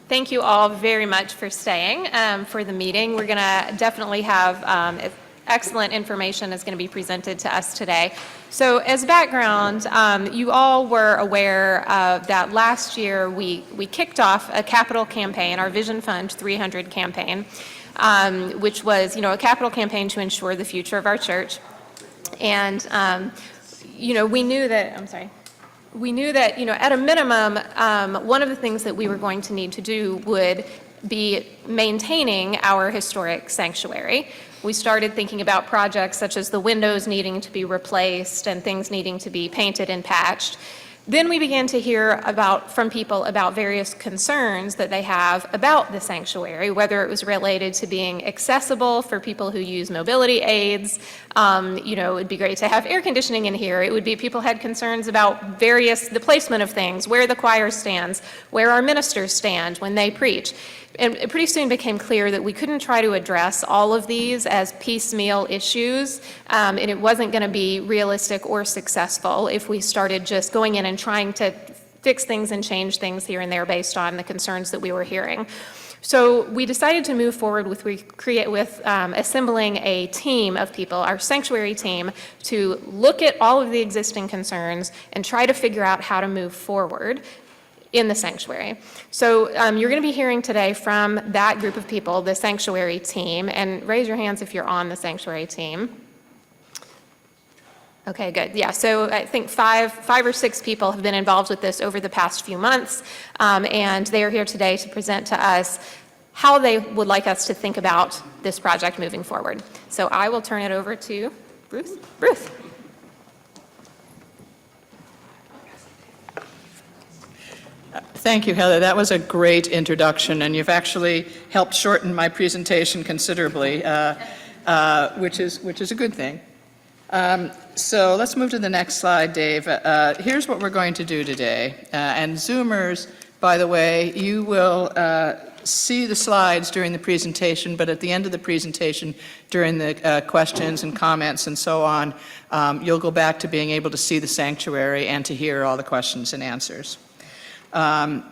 Thank you all very much for staying for the meeting. We're going to definitely have excellent information is going to be presented to us today. So as background, you all were aware that last year we kicked off a capital campaign, our Vision Fund 300 campaign, which was, a capital campaign to ensure the future of our church. And, we knew that, at a minimum, one of the things that we were going to need to do would be maintaining our historic sanctuary. We started thinking about projects such as the windows needing to be replaced and things needing to be painted and patched. Then we began to hear from people about various concerns that they have about the sanctuary, whether it was related to being accessible for people who use mobility aids. It would be great to have air conditioning in here. It would be people had concerns about the placement of things, where the choir stands, where our ministers stand when they preach. And it pretty soon became clear that we couldn't try to address all of these as piecemeal issues, and it wasn't going to be realistic or successful if we started just going in and trying to fix things and change things here and there based on the concerns that we were hearing. So we decided to move forward with assembling a team of people, our sanctuary team, to look at all of the existing concerns and try to figure out how to move forward in the sanctuary. So you're going to be hearing today from that group of people, the sanctuary team, and raise your hands if you're on the sanctuary team. Okay, good. Yeah, so I think five or six people have been involved with this over the past few months, and they are here today to present to us how they would like us to think about this project moving forward. So I will turn it over to Bruce. Thank you, Heather. That was a great introduction, and you've actually helped shorten my presentation considerably, which is a good thing. So let's move to the next slide, Dave. Here's what we're going to do today. And Zoomers, by the way, you will see the slides during the presentation, but at the end of the presentation, during the questions and comments and so on, you'll go back to being able to see the sanctuary and to hear all the questions and answers. Heather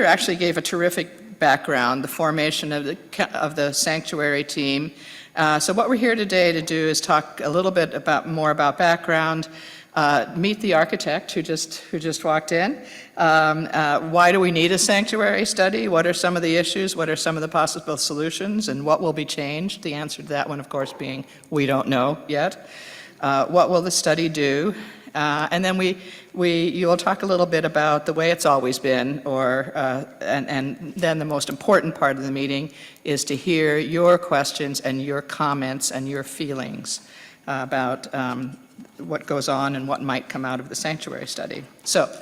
actually gave a terrific background, the formation of the sanctuary team. So what we're here today to do is talk a little bit more about background, meet the architect who just walked in. Why do we need a sanctuary study? What are some of the issues? What are some of the possible solutions? And what will be changed? The answer to that one, of course, being we don't know yet. What will the study do? And then you'll talk a little bit about the way it's always been, and then the most important part of the meeting is to hear your questions and your comments and your feelings about what goes on and what might come out of the sanctuary study. So,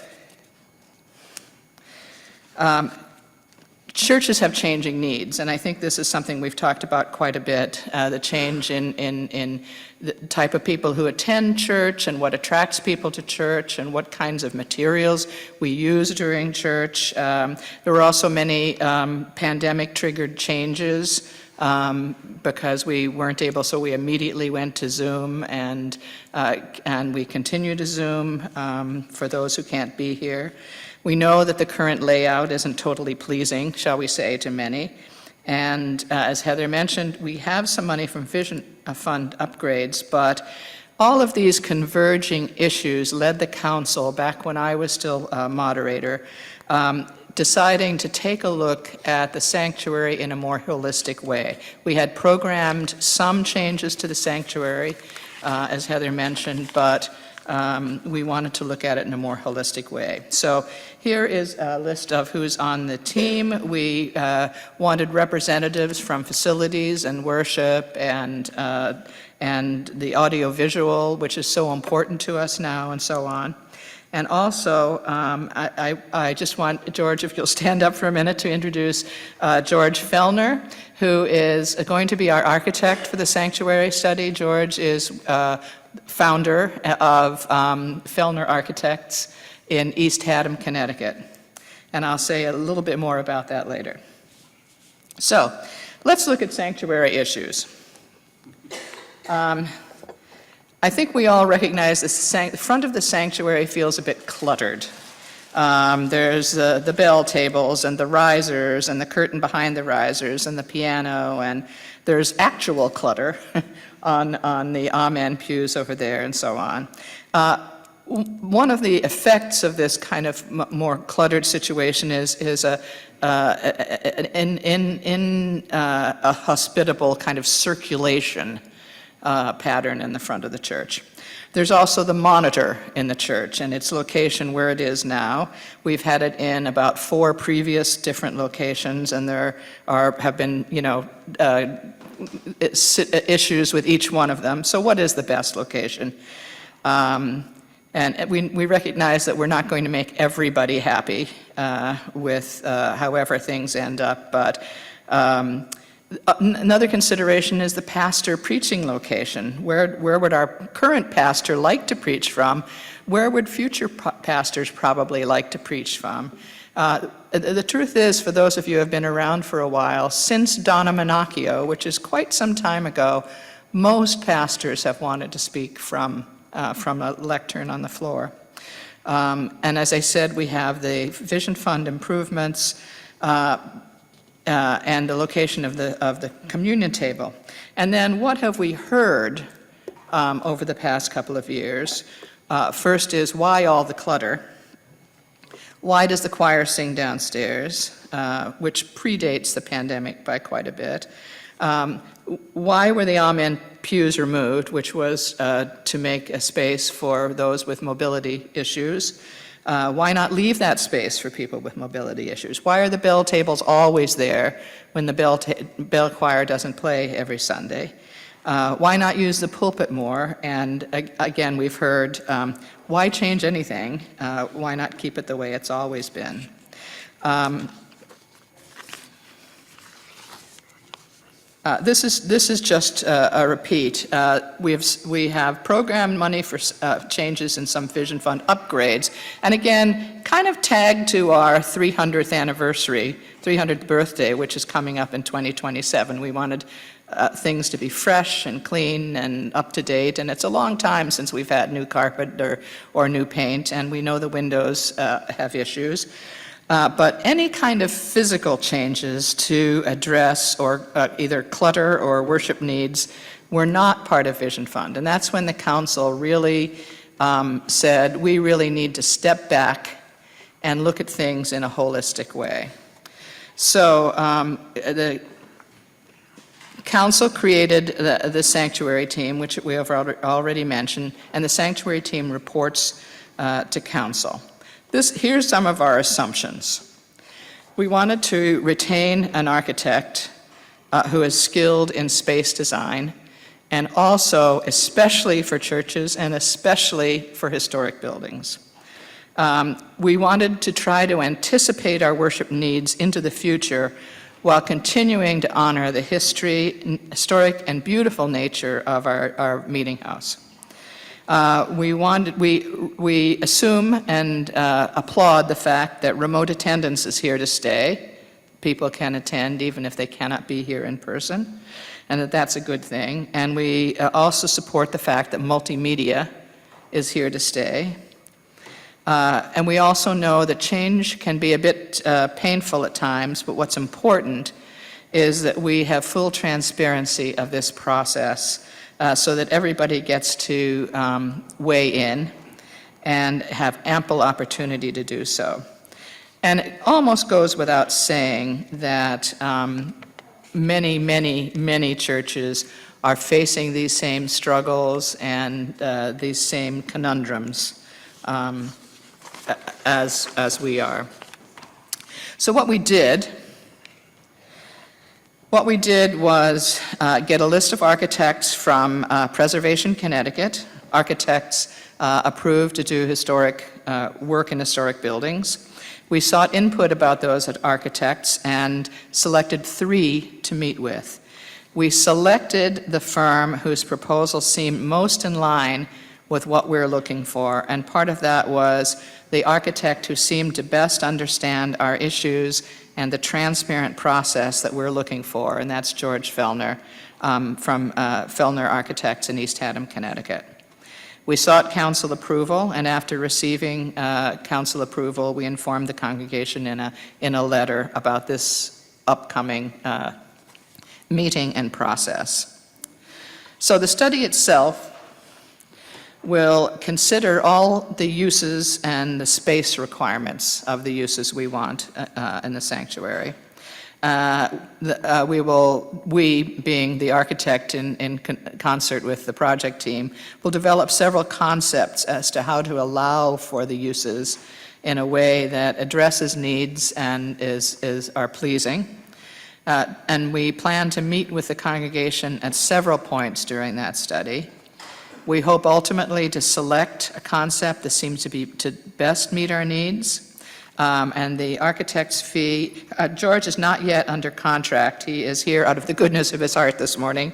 churches have changing needs, and I think this is something we've talked about quite a bit, the change in the type of people who attend church and what attracts people to church and what kinds of materials we use during church. There were also many pandemic-triggered changes because we weren't able, so we immediately went to Zoom, and we continue to Zoom for those who can't be here. We know that the current layout isn't totally pleasing, shall we say, to many. And as Heather mentioned, we have some money from Vision Fund upgrades, but all of these converging issues led the council, back when I was still moderator, deciding to take a look at the sanctuary in a more holistic way. We had programmed some changes to the sanctuary, as Heather mentioned, but we wanted to look at it in a more holistic way. So here is a list of who's on the team. We wanted representatives from facilities and worship and the audiovisual, which is so important to us now, and so on. And also, I just want, George, if you'll stand up for a minute to introduce George Fellner, who is going to be our architect for the sanctuary study. George is founder of Fellner Architects in East Haddam, Connecticut. And I'll say a little bit more about that later. So, let's look at sanctuary issues. I think we all recognize the front of the sanctuary feels a bit cluttered. There's the bell tables and the risers and the curtain behind the risers and the piano, and there's actual clutter on the amen pews over there and so on. One of the effects of this kind of more cluttered situation is a hospitable kind of circulation pattern in the front of the church. There's also the monitor in the church and its location where it is now. We've had it in about 4 previous different locations, and there have been, issues with each one of them. So what is the best location? And we recognize that we're not going to make everybody happy with however things end up, but another consideration is the pastor preaching location. Where would our current pastor like to preach from? Where would future pastors probably like to preach from? The truth is, for those of you who have been around for a while, since Donna Monacchio, which is quite some time ago, most pastors have wanted to speak from a lectern on the floor. And as I said, we have the Vision Fund improvements and the location of the communion table. And then what have we heard over the past couple of years? First is, why all the clutter? Why does the choir sing downstairs, which predates the pandemic by quite a bit? Why were the amen pews removed, which was to make a space for those with mobility issues? Why not leave that space for people with mobility issues? Why are the bell tables always there when the bell choir doesn't play every Sunday? Why not use the pulpit more? And again, we've heard, why change anything? Why not keep it the way it's always been? This is just a repeat. We have programmed money for changes in some Vision Fund upgrades, and again, kind of tagged to our 300th anniversary, 300th birthday, which is coming up in 2027. We wanted things to be fresh and clean and up to date, and it's a long time since we've had new carpet or new paint, and we know the windows have issues. But any kind of physical changes to address or either clutter or worship needs were not part of Vision Fund. And that's when the council really said, we really need to step back and look at things in a holistic way. So the council created the sanctuary team, which we have already mentioned, and the sanctuary team reports to council. Here's some of our assumptions. We wanted to retain an architect who is skilled in space design, and also especially for churches and especially for historic buildings. We wanted to try to anticipate our worship needs into the future while continuing to honor the historic and beautiful nature of our meeting house. We assume and applaud the fact that remote attendance is here to stay. People can attend even if they cannot be here in person, and that's a good thing. And we also support the fact that multimedia is here to stay. And we also know that change can be a bit painful at times, but what's important is that we have full transparency of this process so that everybody gets to weigh in and have ample opportunity to do so. And it almost goes without saying that many, many, many churches are facing these same struggles and these same conundrums as we are. So what we did was get a list of architects from Preservation Connecticut, architects approved to do historic work in historic buildings. We sought input about those architects and selected 3 to meet with. We selected the firm whose proposal seemed most in line with what we're looking for, and part of that was the architect who seemed to best understand our issues and the transparent process that we're looking for, and that's George Fellner from Fellner Architects in East Haddam, Connecticut. We sought council approval, and after receiving council approval, we informed the congregation in a letter about this upcoming meeting and process. So the study itself will consider all the uses and the space requirements of the uses we want in the sanctuary. We, being the architect in concert with the project team, will develop several concepts as to how to allow for the uses in a way that addresses needs and are pleasing. And we plan to meet with the congregation at several points during that study. We hope ultimately to select a concept that seems to best meet our needs. And the architect's fee, George is not yet under contract. He is here out of the goodness of his heart this morning.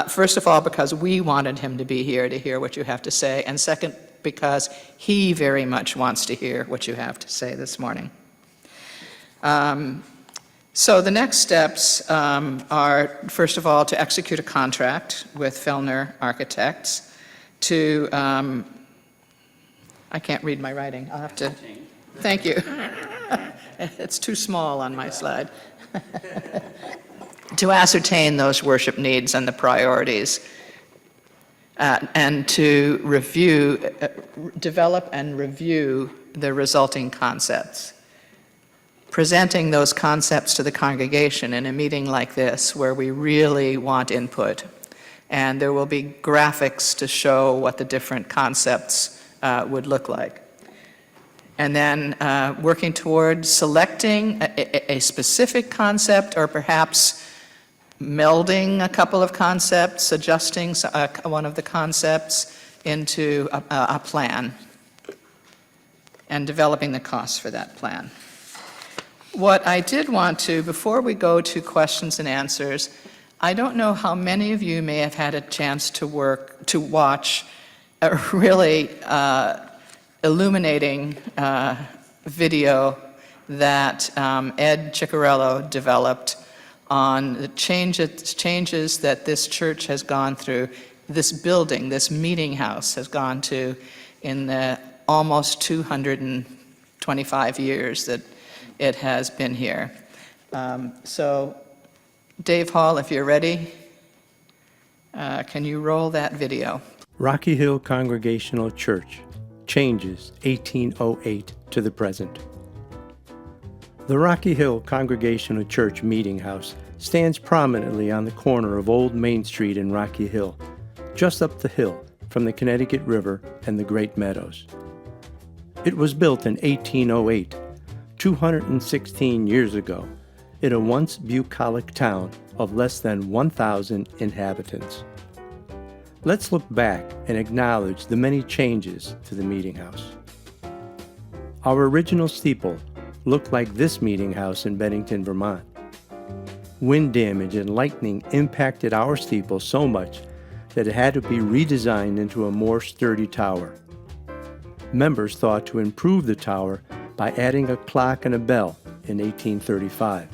First of all, because we wanted him to be here to hear what you have to say, and second, because he very much wants to hear what you have to say this morning. So the next steps are, first of all, to execute a contract with Fellner Architects to, I can't read my writing. I'll have to, thank you. It's too small on my slide. To ascertain those worship needs and the priorities, and to develop and review the resulting concepts. Presenting those concepts to the congregation in a meeting like this where we really want input. And there will be graphics to show what the different concepts would look like. And then working towards selecting a specific concept, or perhaps melding a couple of concepts, adjusting one of the concepts into a plan, and developing the costs for that plan. What I did want to, before we go to questions and answers, I don't know how many of you may have had a chance to watch a really illuminating video that Ed Ciccarello developed on the changes that this church has gone through, this building, this meeting house has gone to in the almost 225 years that it has been here. So Dave Hall, if you're ready, can you roll that video? Rocky Hill Congregational Church, changes 1808 to the present. The Rocky Hill Congregational Church Meeting House stands prominently on the corner of Old Main Street in Rocky Hill, just up the hill from the Connecticut River and the Great Meadows. It was built in 1808, 216 years ago, in a once bucolic town of less than 1,000 inhabitants. Let's look back and acknowledge the many changes to the meeting house. Our original steeple looked like this meeting house in Bennington, Vermont. Wind damage and lightning impacted our steeple so much that it had to be redesigned into a more sturdy tower. Members thought to improve the tower by adding a clock and a bell in 1835.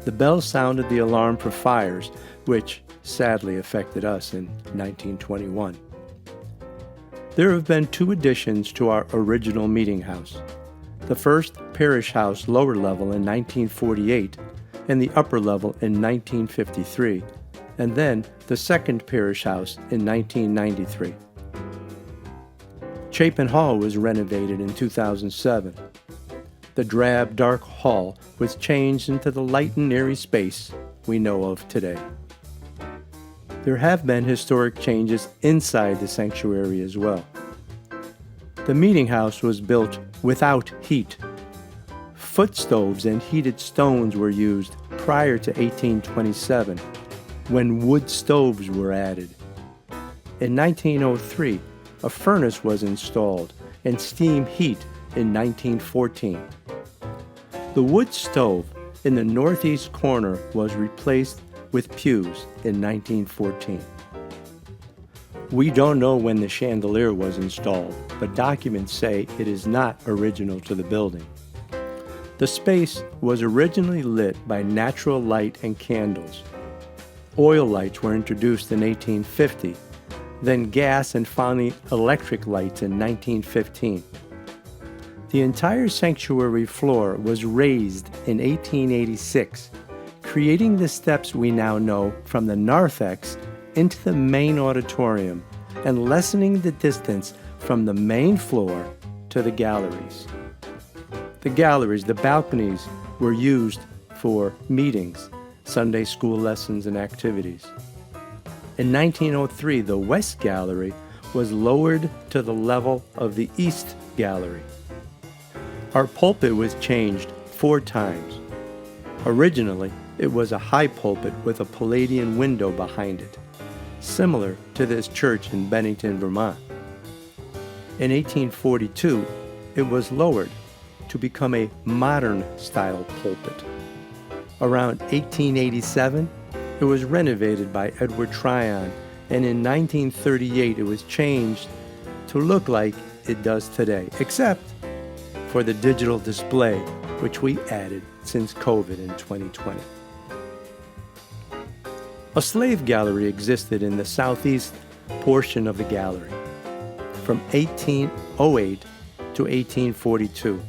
The bell sounded the alarm for fires, which sadly affected us in 1921. There have been two additions to our original meeting house. The first parish house lower level in 1948 and the upper level in 1953, and then the second parish house in 1993. Chapin Hall was renovated in 2007. The drab, dark hall was changed into the light and airy space we know of today. There have been historic changes inside the sanctuary as well. The meeting house was built without heat. Foot stoves and heated stones were used prior to 1827, when wood stoves were added. In 1903, a furnace was installed and steam heat in 1914. The wood stove in the northeast corner was replaced with pews in 1914. We don't know when the chandelier was installed, but documents say it is not original to the building. The space was originally lit by natural light and candles. Oil lights were introduced in 1850, then gas and finally electric lights in 1915. The entire sanctuary floor was raised in 1886, creating the steps we now know from the narthex into the main auditorium and lessening the distance from the main floor to the galleries. The galleries, the balconies, were used for meetings, Sunday school lessons, and activities. In 1903, the West Gallery was lowered to the level of the East Gallery. Our pulpit was changed 4 times. Originally, it was a high pulpit with a Palladian window behind it, similar to this church in Bennington, Vermont. In 1842, it was lowered to become a modern-style pulpit. Around 1887, it was renovated by Edward Tryon, and in 1938 it was changed to look like it does today, except for the digital display, which we added since COVID in 2020. A slave gallery existed in the southeast portion of the gallery from 1808 to 1842.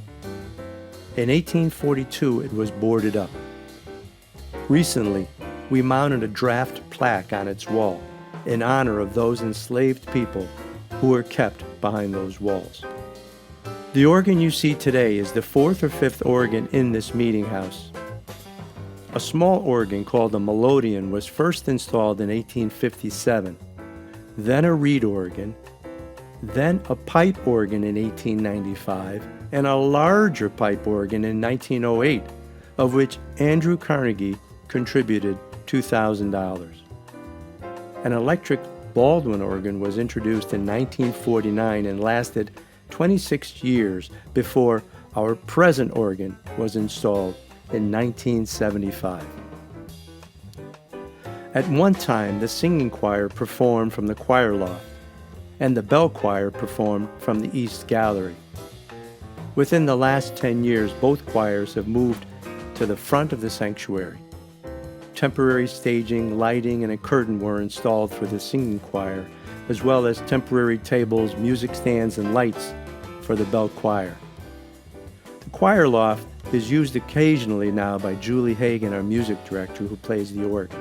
In 1842, it was boarded up. Recently, we mounted a draft plaque on its wall in honor of those enslaved people who were kept behind those walls. The organ you see today is the 4th or 5th organ in this meeting house. A small organ called a melodeon was first installed in 1857, then a reed organ, then a pipe organ in 1895, and a larger pipe organ in 1908, of which Andrew Carnegie contributed $2,000. An electric Baldwin organ was introduced in 1949 and lasted 26 years before our present organ was installed in 1975. At one time, the singing choir performed from the choir loft, and the bell choir performed from the East Gallery. Within the last 10 years, both choirs have moved to the front of the sanctuary. Temporary staging, lighting, and a curtain were installed for the singing choir, as well as temporary tables, music stands, and lights for the bell choir. The choir loft is used occasionally now by Julie Hagan, our music director, who plays the organ.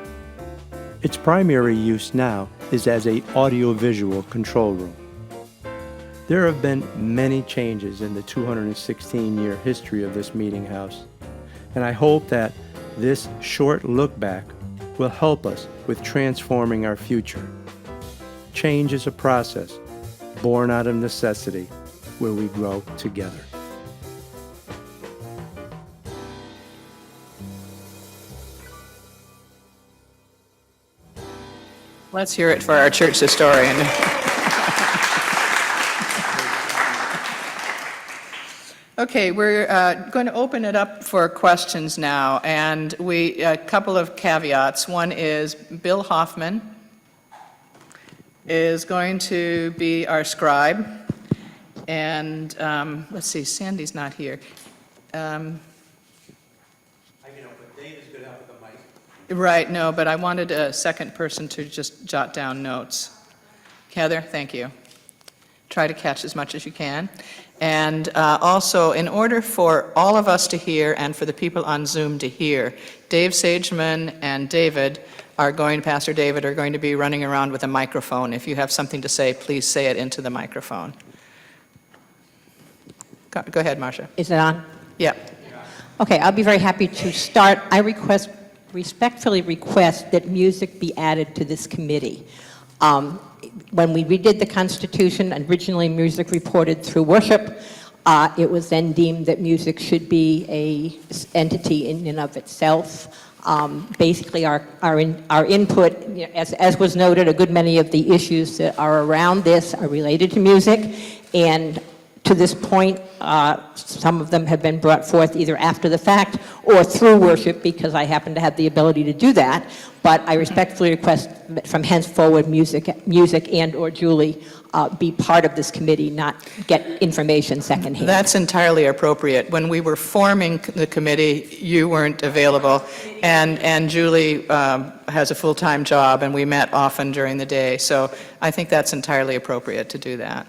Its primary use now is as an audiovisual control room. There have been many changes in the 216-year history of this meeting house, and I hope that this short look back will help us with transforming our future. Change is a process born out of necessity where we grow together. Let's hear it for our church historian. Okay, we're going to open it up for questions now, and a couple of caveats. One is Bill Hoffman is going to be our scribe, and let's see, Sandy's not here. David's good out with the mic. Right, no, but I wanted a second person to just jot down notes. Heather, thank you. Try to catch as much as you can. And also, in order for all of us to hear and for the people on Zoom to hear, Dave Sageman and Pastor David, are going to be running around with a microphone. If you have something to say, please say it into the microphone. Go ahead, Marcia. Is it on? Yep. Okay, I'll be very happy to start. I respectfully request that music be added to this committee. When we redid the Constitution, originally music reported through worship. It was then deemed that music should be an entity in and of itself. Basically, our input, as was noted, a good many of the issues that are around this are related to music. And To this point, some of them have been brought forth either after the fact or through worship, because I happen to have the ability to do that. But I respectfully request that from henceforward, music and/or Julie be part of this committee, not get information secondhand. That's entirely appropriate. When we were forming the committee, you weren't available, and Julie has a full-time job, and we met often during the day, so I think that's entirely appropriate to do that.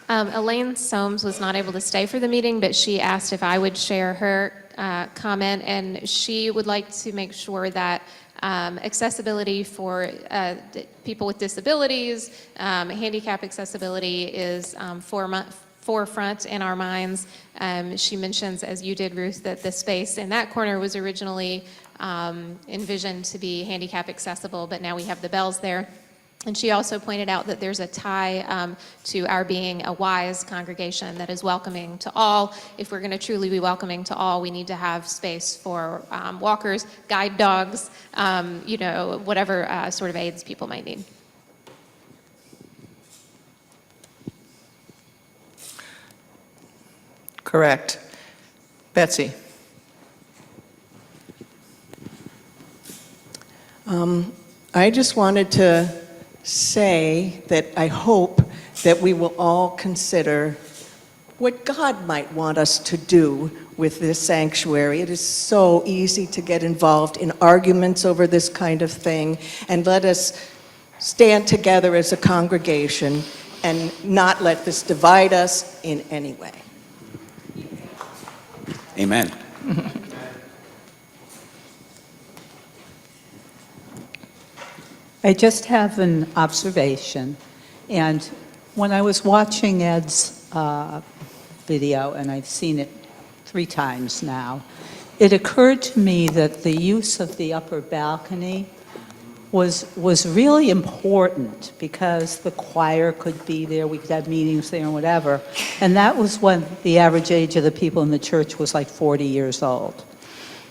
Elaine Soames was not able to stay for the meeting, but she asked if I would share her comment, and she would like to make sure that accessibility for people with disabilities, handicap accessibility is forefront in our minds. She mentions, as you did, Ruth, that the space in that corner was originally envisioned to be handicap accessible, but now we have the bells there. And she also pointed out that there's a tie to our being a wise congregation that is welcoming to all. If we're going to truly be welcoming to all, we need to have space for walkers, guide dogs, whatever sort of aids people might need. Correct. Betsy. I just wanted to say that I hope that we will all consider what God might want us to do with this sanctuary. It is so easy to get involved in arguments over this kind of thing, and let us stand together as a congregation and not let this divide us in any way. Amen. I just have an observation, and when I was watching Ed's video, and I've seen it 3 times now, it occurred to me that the use of the upper balcony was really important, because the choir could be there, we could have meetings there and whatever, and that was when the average age of the people in the church was like 40 years old.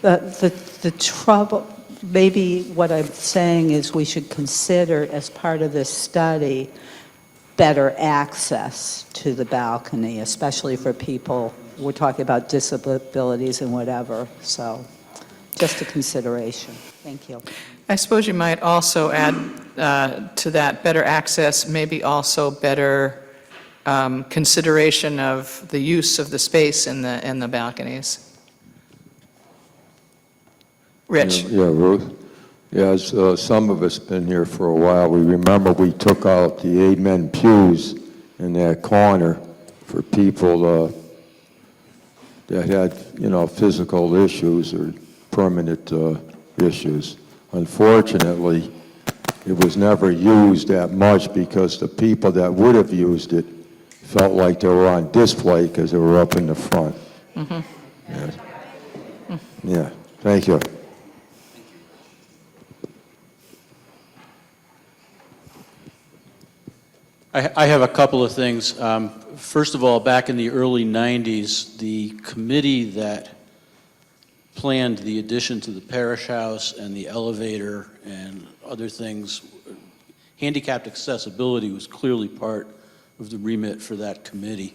The trouble, maybe what I'm saying is we should consider, as part of this study, better access to the balcony, especially for people, we're talking about disabilities and whatever, so just a consideration. Thank you. I suppose you might also add to that better access, maybe also better consideration of the use of the space in the balconies. Rich. Yeah, Ruth. Yes, some of us been here for a while. We remember we took out the amen pews in that corner for people that had, physical issues or permanent issues. Unfortunately, it was never used that much, because the people that would have used it felt like they were on display because they were up in the front. Mm-hmm. Yes. Yeah, thank you. I have a couple of things. First of all, back in the early 90s, the committee that planned the addition to the parish house and the elevator and other things, handicapped accessibility was clearly part of the remit for that committee.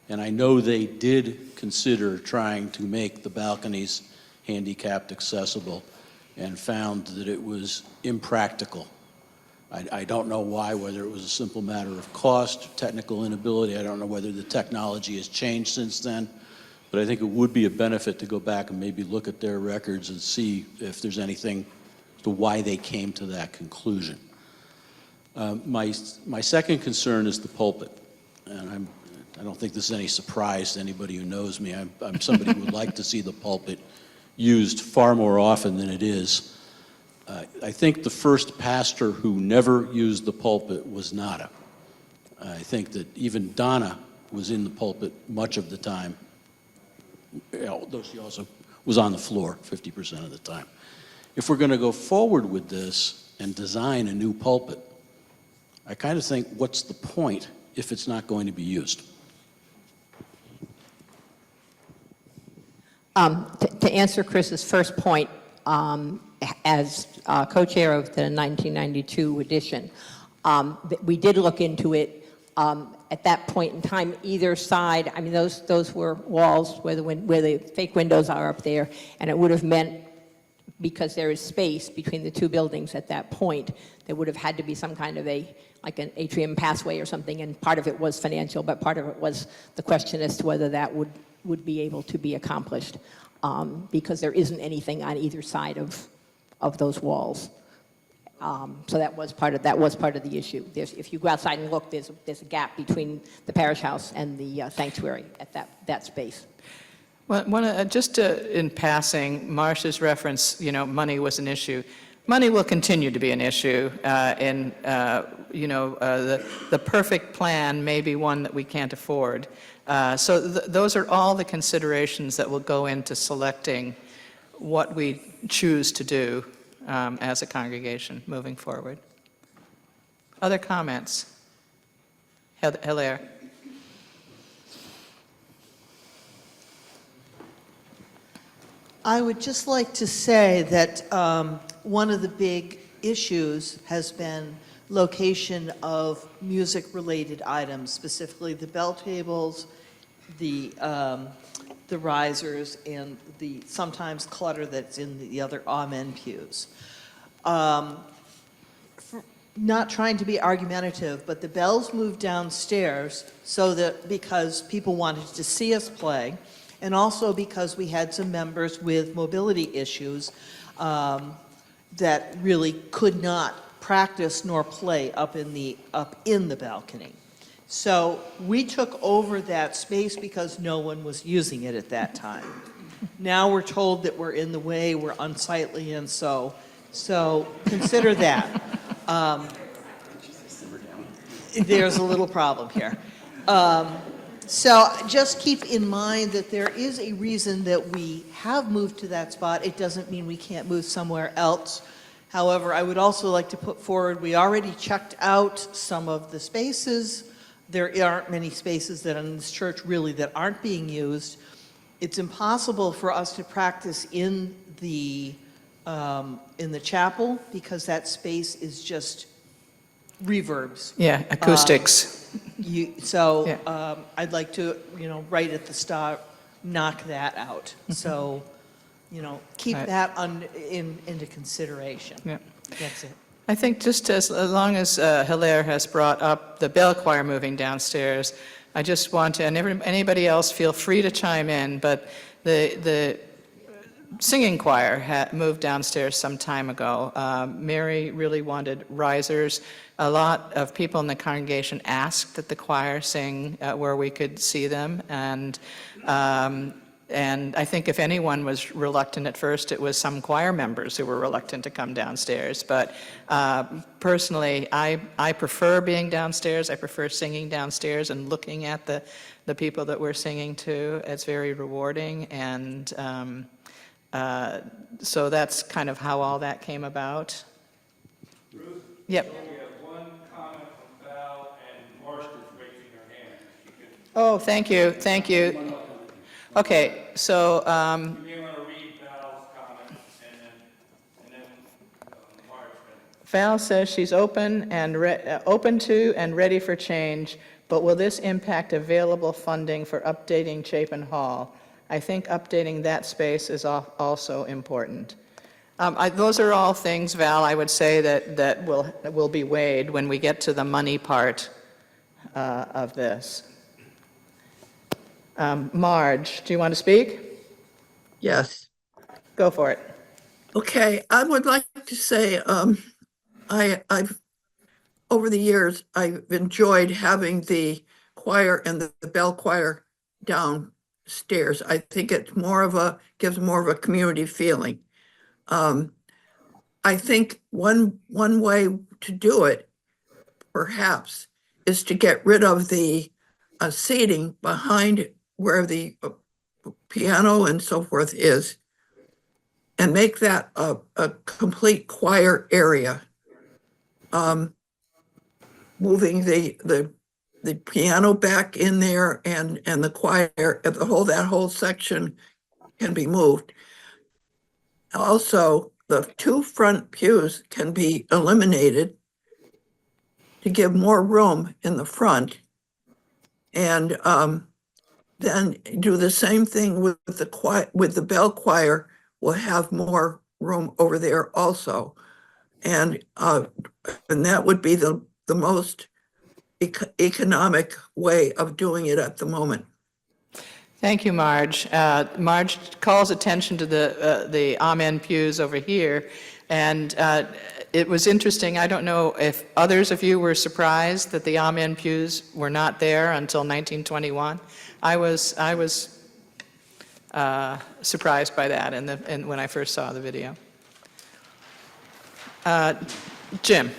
And I know they did consider trying to make the balconies handicapped accessible and found that it was impractical. I don't know why, whether it was a simple matter of cost, technical inability. I don't know whether the technology has changed since then, but I think it would be a benefit to go back and maybe look at their records and see if there's anything as to why they came to that conclusion. My second concern is the pulpit, and I don't think this is any surprise to anybody who knows me. I'm somebody who would like to see the pulpit used far more often than it is. I think the first pastor who never used the pulpit was Nada. I think that even Donna was in the pulpit much of the time, although she also was on the floor 50% of the time. If we're going to go forward with this and design a new pulpit, I kind of think, what's the point if it's not going to be used? To answer Chris's first point, as co-chair of the 1992 edition. We did look into it. At that point in time, either side, I mean, those were walls where the fake windows are up there, and it would have meant, because there is space between the two buildings at that point, there would have had to be some kind of like an atrium passway or something, and part of it was financial, but part of it was the question as to whether that would be able to be accomplished, because there isn't anything on either side of those walls. So that was part of the issue. If you go outside and look, there's a gap between the parish house and the sanctuary at that space. Well, just in passing, Marcia's reference, money was an issue. Money will continue to be an issue. The perfect plan may be one that we can't afford. So those are all the considerations that will go into selecting what we choose to do as a congregation moving forward. Other comments? Hilaire. I would just like to say that one of the big issues has been location of music-related items, specifically the bell tables, the risers, and the sometimes clutter that's in the other amen pews. Not trying to be argumentative, but the bells moved downstairs so that because people wanted to see us play, and also because we had some members with mobility issues that really could not practice nor play up in the balcony. So we took over that space because no one was using it at that time. Now we're told that we're in the way, we're unsightly, and so consider that. There's a little problem here. So just keep in mind that there is a reason that we have moved to that spot. It doesn't mean we can't move somewhere else. However, I would also like to put forward, we already checked out some of the spaces. There aren't many spaces that in this church really that aren't being used. It's impossible for us to practice in the chapel because that space is just reverbs. Yeah, acoustics. I'd like to, right at the start, knock that out. So, keep Right. that into consideration. Yeah. That's it. I think just as long as Hilaire has brought up the bell choir moving downstairs, I just want to, and anybody else feel free to chime in, but the singing choir moved downstairs some time ago. Mary really wanted risers. A lot of people in the congregation asked that the choir sing where we could see them, and I think if anyone was reluctant at first, it was some choir members who were reluctant to come downstairs. But personally, I prefer being downstairs. I prefer singing downstairs and looking at the people that we're singing to. It's very rewarding, and so that's kind of how all that came about. Ruth? Yep. We have one comment from Val, and Marcia's raising her hand. She could, Oh, thank you, thank you. Okay, so, you may want to read Val's comment, and then Marcia. Val says she's open to and ready for change, but will this impact available funding for updating Chapin Hall? I think updating that space is also important. Those are all things, Val, I would say that will be weighed when we get to the money part of this. Marge, do you want to speak? Yes. Go for it. Okay. I would like to say, I've over the years, I've enjoyed having the choir and the bell choir downstairs. I think it's gives more of a community feeling. I think one way to do it, perhaps, is to get rid of the seating behind where the piano and so forth is, and make that a complete choir area. Moving the piano back in there and the choir, that whole section can be moved. Also, the two front pews can be eliminated to give more room in the front. And then do the same thing with the choir, with the bell choir. We'll have more room over there also. And that would be the most economic way of doing it at the moment. Thank you, Marge. Marge calls attention to the amen pews over here, and it was interesting. I don't know if others of you were surprised that the amen pews were not there until 1921. I was surprised by that when I first saw the video. Jim,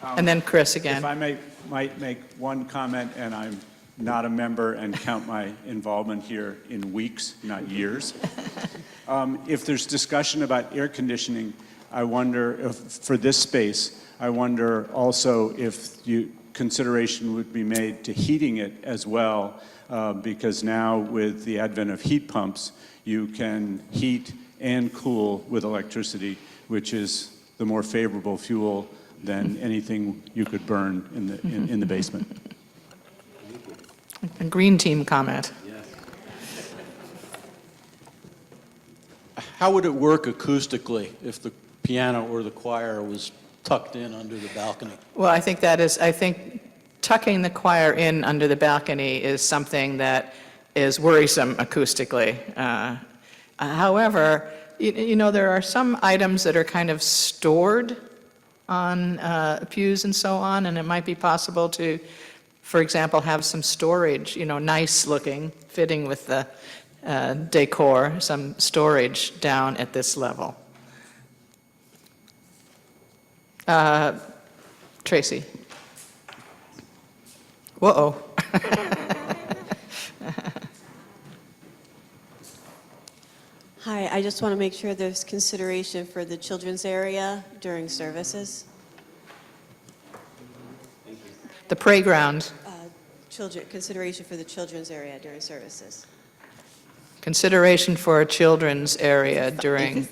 and then Chris again. If I might make one comment, and I'm not a member and count my involvement here in weeks, not years. If there's discussion about air conditioning, I wonder if, for this space, I wonder also if consideration would be made to heating it as well, because now with the advent of heat pumps, you can heat and cool with electricity, which is the more favorable fuel than anything you could burn in the basement. A green team comment. How would it work acoustically if the piano or the choir was tucked in under the balcony? Well, I think tucking the choir in under the balcony is something that is worrisome acoustically. However, there are some items that are kind of stored on pews and so on, and it might be possible to, for example, have some storage, nice looking, fitting with the decor, some storage down at this level. Tracy. Whoa. Hi, I just want to make sure there's consideration for the children's area during services. The playground. Consideration for the children's area during services. Consideration for a children's area during,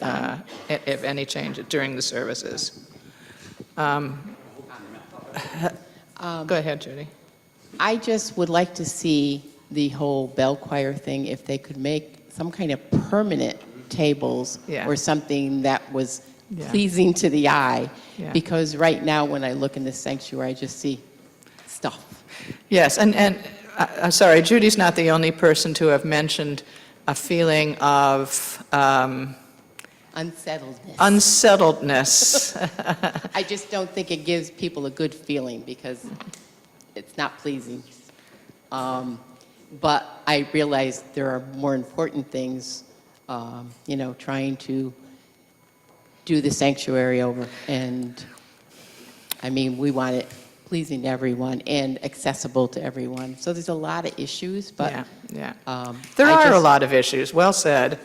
if any change, during the services. Go ahead, Judy. I just would like to see the whole bell choir thing, if they could make some kind of permanent tables or something that was pleasing to the eye. Because right now, when I look in the sanctuary, I just see stuff. Yes, and sorry, Judy's not the only person to have mentioned a feeling of unsettledness. I just don't think it gives people a good feeling because it's not pleasing. But I realize there are more important things, trying to do the sanctuary over. And I mean, we want it pleasing to everyone and accessible to everyone. So there's a lot of issues, but there are a lot of issues. Well said.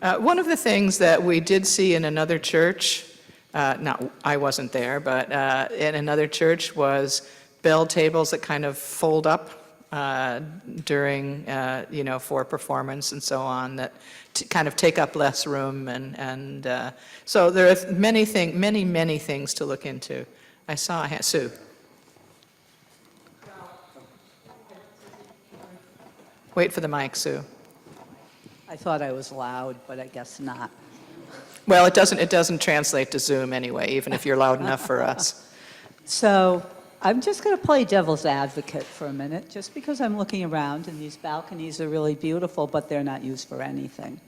One of the things that we did see in another church, I wasn't there, but in another church was bell tables that kind of fold up during, for performance and so on, that kind of take up less room, and so there are many things to look into. I saw Sue. Wait for the mic, Sue. I thought I was loud, but I guess not. Well, it doesn't translate to Zoom anyway, even if you're loud enough for us. So I'm just going to play devil's advocate for a minute, just because I'm looking around and these balconies are really beautiful, but they're not used for anything.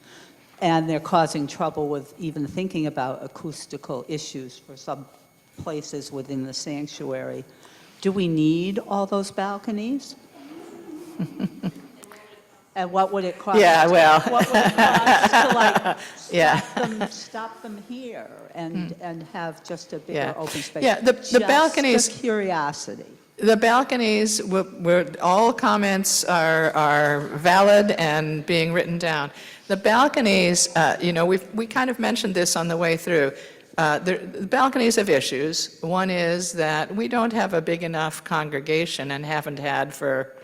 And they're causing trouble with even thinking about acoustical issues for some places within the sanctuary. Do we need all those balconies? And what would it cost? Yeah, well. What would it cost to stop them here and have just a bigger open space? Yeah, the balconies. Just the curiosity. The balconies, all comments are valid and being written down. The balconies, we kind of mentioned this on the way through. The balconies have issues. One is that we don't have a big enough congregation and haven't had for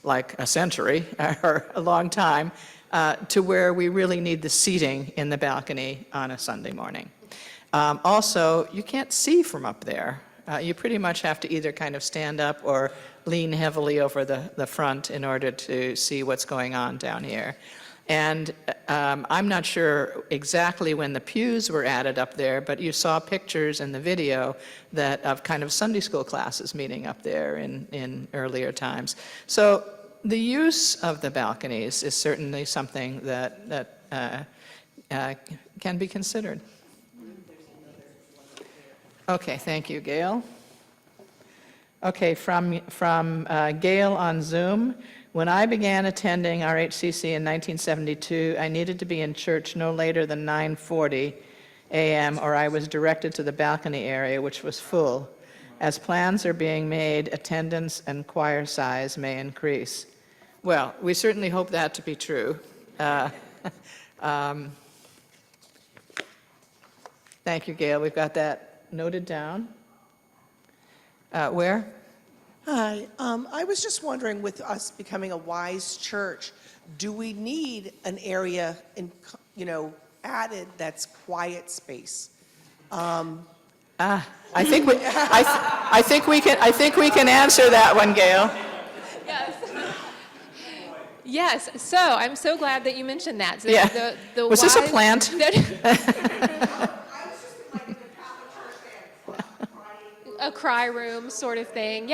like a century or a long time to where we really need the seating in the balcony on a Sunday morning. Also, you can't see from up there. You pretty much have to either kind of stand up or lean heavily over the front in order to see what's going on down here. And I'm not sure exactly when the pews were added up there, but you saw pictures in the video that of kind of Sunday school classes meeting up there in earlier times. So the use of the balconies is certainly something that can be considered. Okay, thank you, Gail. Okay, from Gail on Zoom. When I began attending RHCC in 1972, I needed to be in church no later than 9:40 a.m. or I was directed to the balcony area, which was full. As plans are being made, attendance and choir size may increase. Well, we certainly hope that to be true. Thank you, Gail. We've got that noted down. Where? Hi, I was just wondering, with us becoming a WISE church, do we need an area added that's quiet space? I think we can answer that one, Gail. Yes. Yes, so I'm so glad that you mentioned that. So Yeah. Was this a plant? A cry room sort of thing.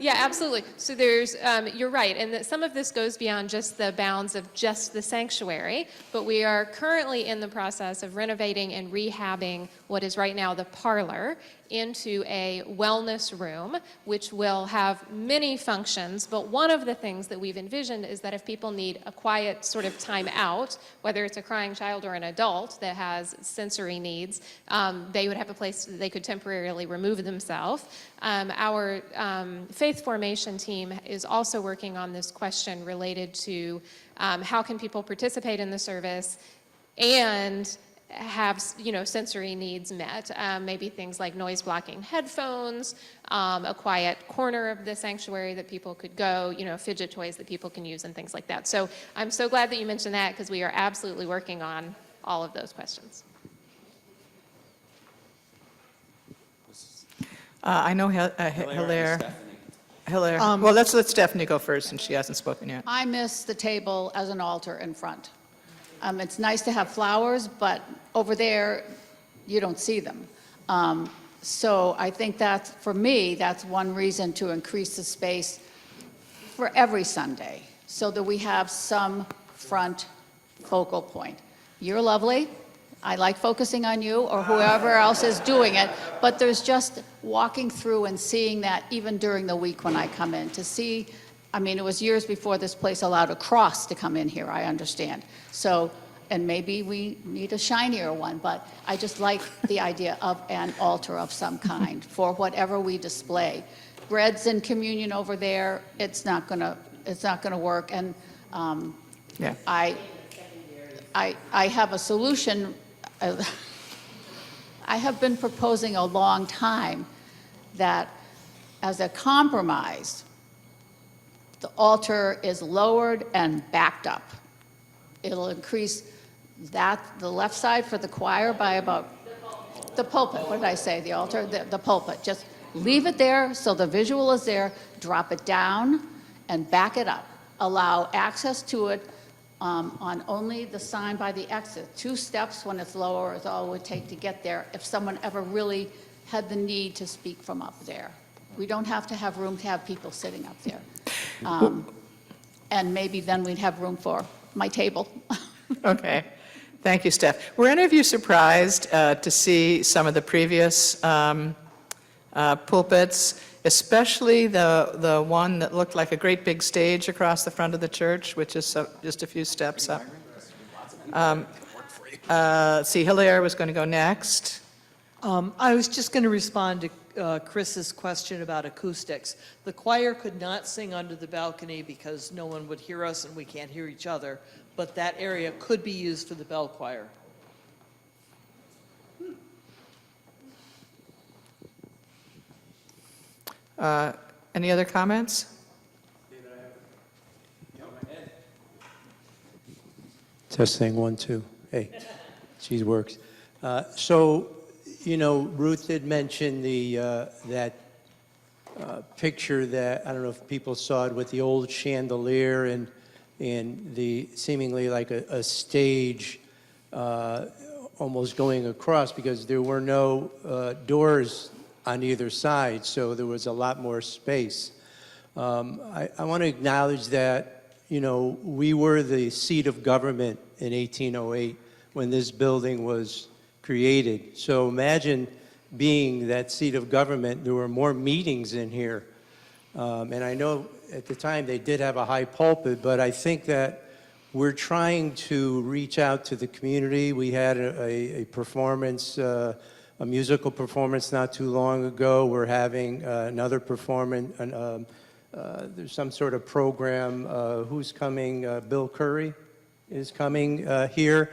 Yeah, absolutely. So there's, you're right, and that some of this goes beyond just the bounds of just the sanctuary, but we are currently in the process of renovating and rehabbing what is right now the parlor into a wellness room, which will have many functions, but one of the things that we've envisioned is that if people need a quiet sort of time out, whether it's a crying child or an adult that has sensory needs, they would have a place that they could temporarily remove themselves. Our faith formation team is also working on this question related to how can people participate in the service and have sensory needs met. Maybe things like noise blocking headphones, a quiet corner of the sanctuary that people could go, fidget toys that people can use and things like that. So I'm so glad that you mentioned that because we are absolutely working on all of those questions. I know Hilaire. Well, let's let Stephanie go first since she hasn't spoken yet. I miss the table as an altar in front. It's nice to have flowers, but over there, you don't see them. So I think that's, for me, that's one reason to increase the space for every Sunday, so that we have some front focal point. You're lovely. I like focusing on you or whoever else is doing it, but there's just walking through and seeing that even during the week when I come in to see. It was years before this place allowed a cross to come in here, I understand. So, and maybe we need a shinier one, but I just like the idea of an altar of some kind for whatever we display. Breads and communion over there, it's not gonna work. And Yeah. I have a solution. I have been proposing a long time that as a compromise, the altar is lowered and backed up. It'll increase the left side for the choir by about the pulpit. What did I say? The altar, the pulpit. Just leave it there so the visual is there. Drop it down and back it up. Allow access to it on only the sign by the exit. 2 steps when it's lower is all it would take to get there if someone ever really had the need to speak from up there. We don't have to have room to have people sitting up there. And maybe then we'd have room for my table. Okay. Thank you, Steph. Were any of you surprised to see some of the previous pulpits, especially the one that looked like a great big stage across the front of the church, which is just a few steps up? See, Hilaire was going to go next. I was just going to respond to Chris's question about acoustics. The choir could not sing under the balcony because no one would hear us and we can't hear each other, but that area could be used for the bell choir. Any other comments? Testing, 1, 2. Hey, she works. So, Ruth did mention that picture that, I don't know if people saw it, with the old chandelier and the seemingly like a stage almost going across, because there were no doors on either side, so there was a lot more space. I want to acknowledge that, we were the seat of government in 1808 when this building was created. So imagine being that seat of government. There were more meetings in here. And I know at the time they did have a high pulpit, but I think that we're trying to reach out to the community. We had a performance, a musical performance not too long ago. We're having another performance. There's some sort of program. Who's coming? Bill Curry is coming here.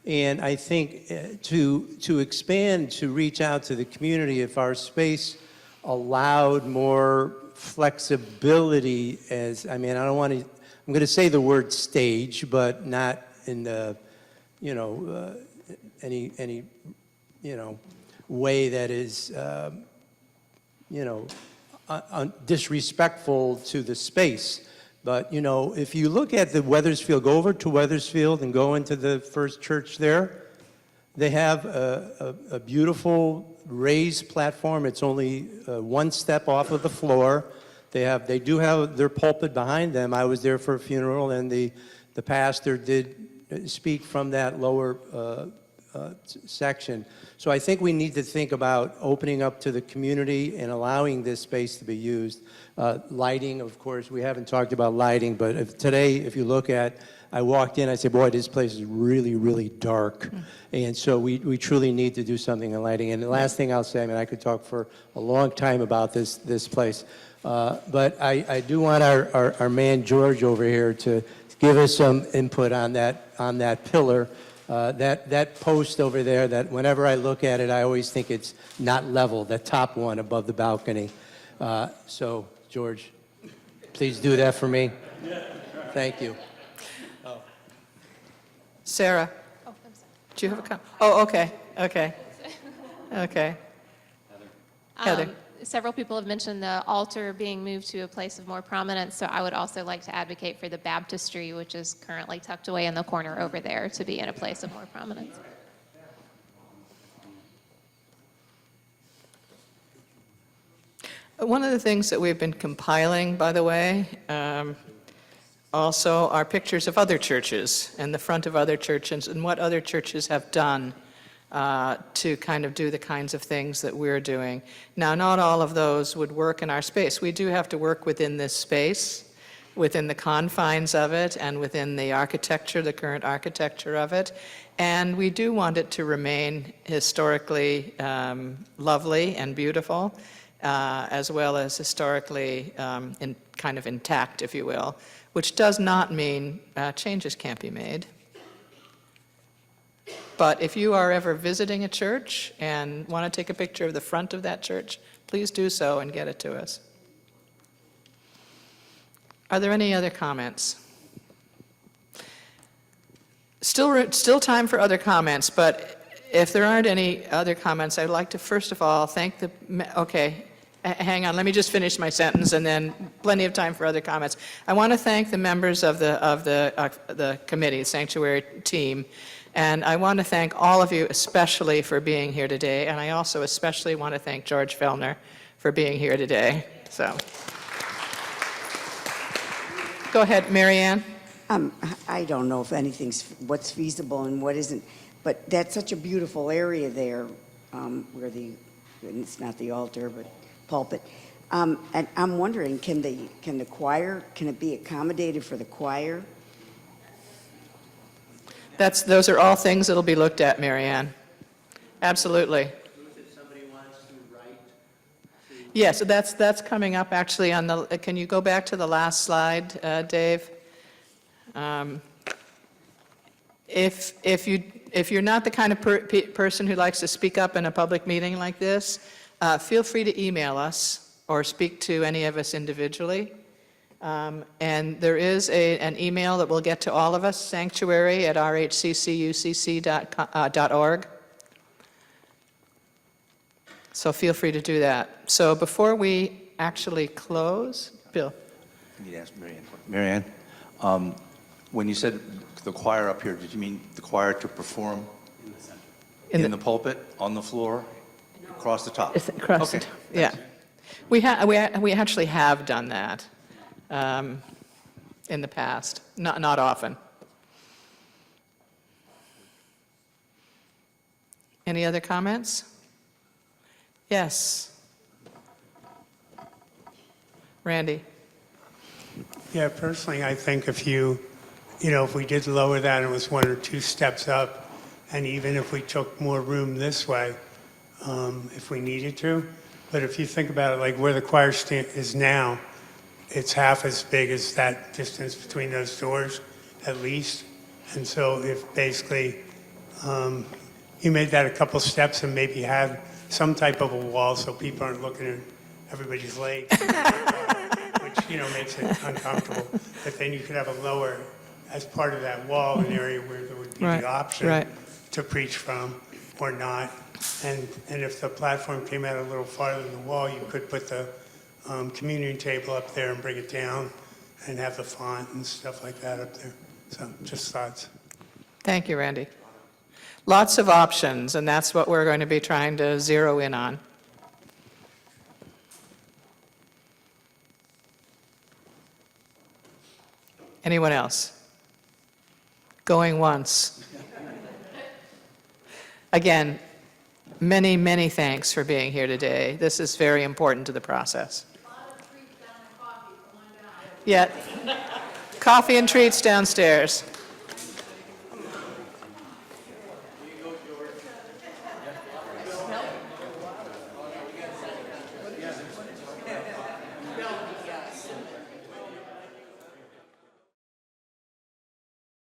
And I think to expand, to reach out to the community, if our space allowed more flexibility, I'm going to say the word stage, but not in the, any way that is, disrespectful to the space. But, if you look at the Weathersfield, go over to Weathersfield and go into the First Church there, they have a beautiful raised platform. It's only one step off of the floor. They do have their pulpit behind them. I was there for a funeral, and the pastor did speak from that lower section. So I think we need to think about opening up to the community and allowing this space to be used. Lighting, of course, we haven't talked about lighting, but today, if you look at, I walked in, I said, boy, this place is really, really dark. And so we truly need to do something in lighting. And the last thing I'll say, I could talk for a long time about this place, but I do want our man George over here to give us some input on that pillar. That post over there, that whenever I look at it, I always think it's not level, that top one above the balcony. So, George, please do that for me. Thank you. Sarah, do you have a comment? Oh, okay. Heather. Several people have mentioned the altar being moved to a place of more prominence, so I would also like to advocate for the baptistry, which is currently tucked away in the corner over there, to be in a place of more prominence. One of the things that we've been compiling, by the way, also are pictures of other churches and the front of other churches and what other churches have done to kind of do the kinds of things that we're doing. Now, not all of those would work in our space. We do have to work within this space, within the confines of it, and within the architecture, the current architecture of it. And we do want it to remain historically lovely and beautiful, as well as historically kind of intact, if you will, which does not mean changes can't be made. But if you are ever visiting a church and want to take a picture of the front of that church, please do so and get it to us. Are there any other comments? Still time for other comments, but if there aren't any other comments, I'd like to first of all thank hang on, let me just finish my sentence and then plenty of time for other comments. I want to thank the members of the committee, the sanctuary team, and I want to thank all of you especially for being here today, and I also especially want to thank George Fellner for being here today. So, go ahead, Mary Ann. I don't know if what's feasible and what isn't, but that's such a beautiful area there, where it's not the altar, but pulpit. And I'm wondering, can the choir, can it be accommodated for the choir? Those are all things that'll be looked at, Mary Ann. Absolutely. If somebody wants to write. Yes, that's coming up actually on the, can you go back to the last slide, Dave? If you're not the kind of person who likes to speak up in a public meeting like this, feel free to email us or speak to any of us individually. And there is an email that will get to all of us, sanctuary@rhccucc.org. So feel free to do that. So before we actually close, Bill? I need to ask Marianne, when you said the choir up here, did you mean the choir to perform in the pulpit, on the floor, across the top? It's across the Okay, top, yeah. We actually have done that in the past, not often. Any other comments? Yes. Randy? Yeah, personally, I think if if we did lower that, it was 1 or 2 steps up, and even if we took more room this way, if we needed to, but if you think about it, like where the choir stand is now, it's half as big as that distance between those doors, at least. And so if basically you made that a couple steps and maybe had some type of a wall so people aren't looking at everybody's legs, which, makes it uncomfortable. But then you could have a lower, as part of that wall, an area where there would be the option to preach from or not. And if the platform came out a little farther than the wall, you could put the communion table up there and bring it down and have the font and stuff like that up there. So just thoughts. Thank you, Randy. Lots of options, and that's what we're going to be trying to zero in on. Anyone else? Going once. Again, many, many thanks for being here today. This is very important to the process. Yeah, coffee and treats downstairs.